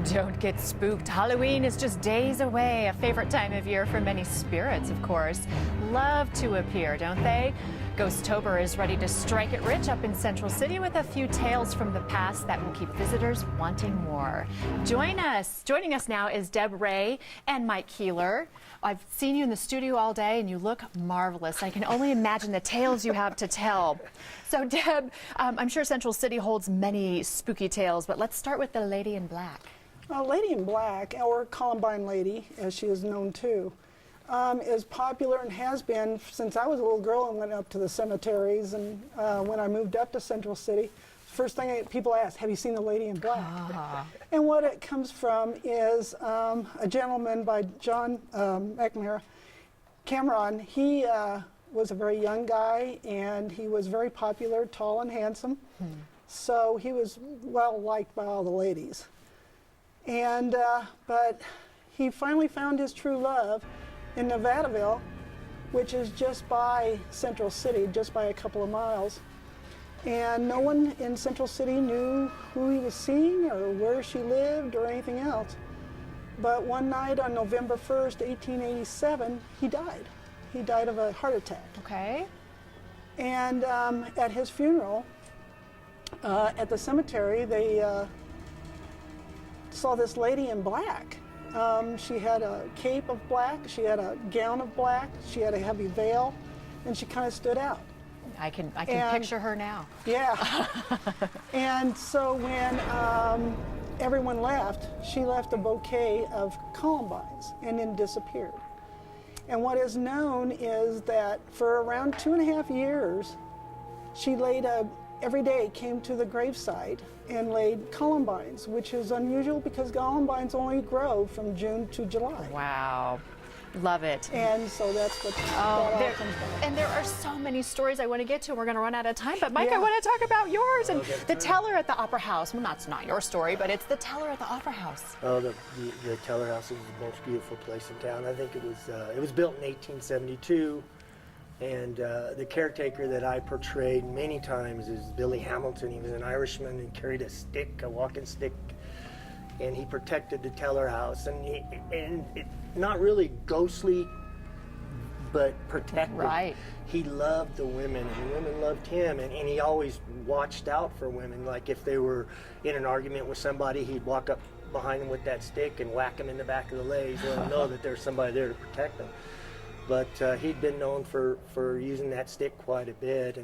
Don't get spooked. Halloween is just days away, a favorite time of year for many spirits, of course. Love to appear, don't they? Ghostober is ready to strike it rich up in Central City with a few tales from the past that will keep visitors wanting more. Joining us now is Deb Ray and Mike Keeler. I've seen you in the studio all day and you look marvelous. I can only imagine the tales you have to tell. So Deb, I'm sure Central City holds many spooky tales, but let's start with the Lady in Black. Lady in Black, or Columbine Lady, as she is known too, is popular and has been since I was a little girl and went up to the cemeteries. And when I moved up to Central City, first thing people ask, have you seen the Lady in Black? And what it comes from is a gentleman by John McNamara, Cameron. He was a very young guy and he was very popular, tall and handsome. So he was well liked by all the ladies. And but he finally found his true love in Nevadaville, which is just by Central City, just by a couple of miles. And no one in Central City knew who he was seeing or where she lived or anything else. But one night on November 1st, 1887, he died. He died of a heart attack. Okay. And at his funeral, at the cemetery, they saw this lady in black. She had a cape of black, she had a gown of black, she had a heavy veil, and she kind of stood out. I can picture her now. Yeah. And so when everyone left, she left a bouquet of columbines and then disappeared. And what is known is that for around 2.5 years, she every day came to the gravesite and laid columbines, which is unusual because columbines only grow from June to July. Wow. Love it. And so that's what that all comes from. And there are so many stories I want to get to, and we're going to run out of time. But Mike, I want to talk about yours and the teller at the Opera House. Well, it's not your story, but it's the teller at the Opera House. Oh, the teller house is the most beautiful place in town. I think it was built in 1872. And the caretaker that I portrayed many times is Billy Hamilton. He was an Irishman and carried a stick, a walking stick, and he protected the teller house. And not really ghostly, but protected. Right. He loved the women, and the women loved him, and he always watched out for women. Like if they were in an argument with somebody, he'd walk up behind them with that stick and whack them in the back of the legs, let them know that there's somebody there to protect them. But he'd been known for using that stick quite a bit,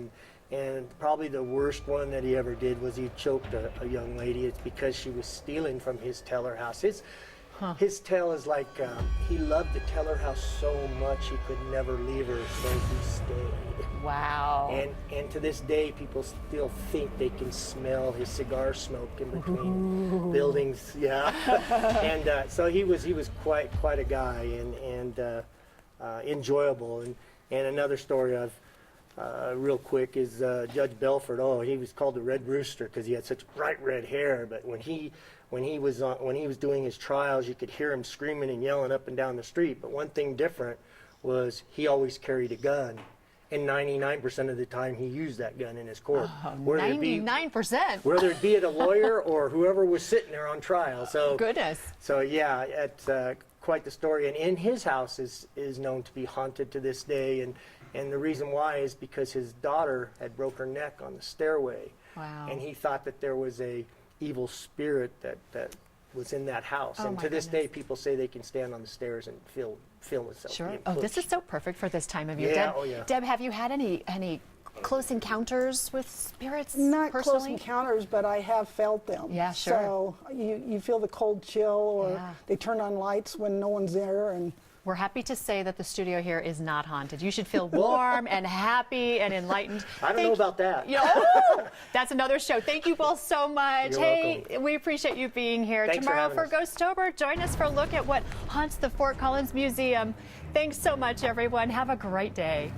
and probably the worst one that he ever did was he choked a young lady. It's because she was stealing from his teller house. His tale is like he loved the teller house so much he could never leave her, so he stayed. Wow. And to this day, people still think they can smell his cigar smoke in between buildings. Yeah. And so he was quite a guy, and enjoyable. And another story of real quick is Judge Belford. Oh, he was called the Red Rooster because he had such bright red hair. But when he was doing his trials, you could hear him screaming and yelling up and down the street. But one thing different was he always carried a gun, and 99% of the time he used that gun in his court. 99%. Whether it be at a lawyer or whoever was sitting there on trial. So goodness. So yeah, it's quite the story. And in his house is known to be haunted to this day. And the reason why is because his daughter had broke her neck on the stairway. Wow. And he thought that there was a evil spirit that was in that house. Oh, and to this day, people say they can stand on the stairs and feel themselves. Sure. being Oh, this pushed. is so perfect for this time of year. Yeah, Deb, oh, yeah. Deb, have you had any close encounters with spirits? Not personally? close encounters, but I have felt them. Yeah, sure. So you feel the cold chill, or Yeah. they turn on lights when no one's there, and We're happy to say that the studio here is not haunted. You should feel warm and happy and enlightened. I don't know about that. That's another show. Thank you both so much. You're welcome. We appreciate you being here. Thanks Tomorrow for having us. Ghostober, join us for a look at what haunts the Fort Collins Museum. Thanks so much, everyone. Have a great day.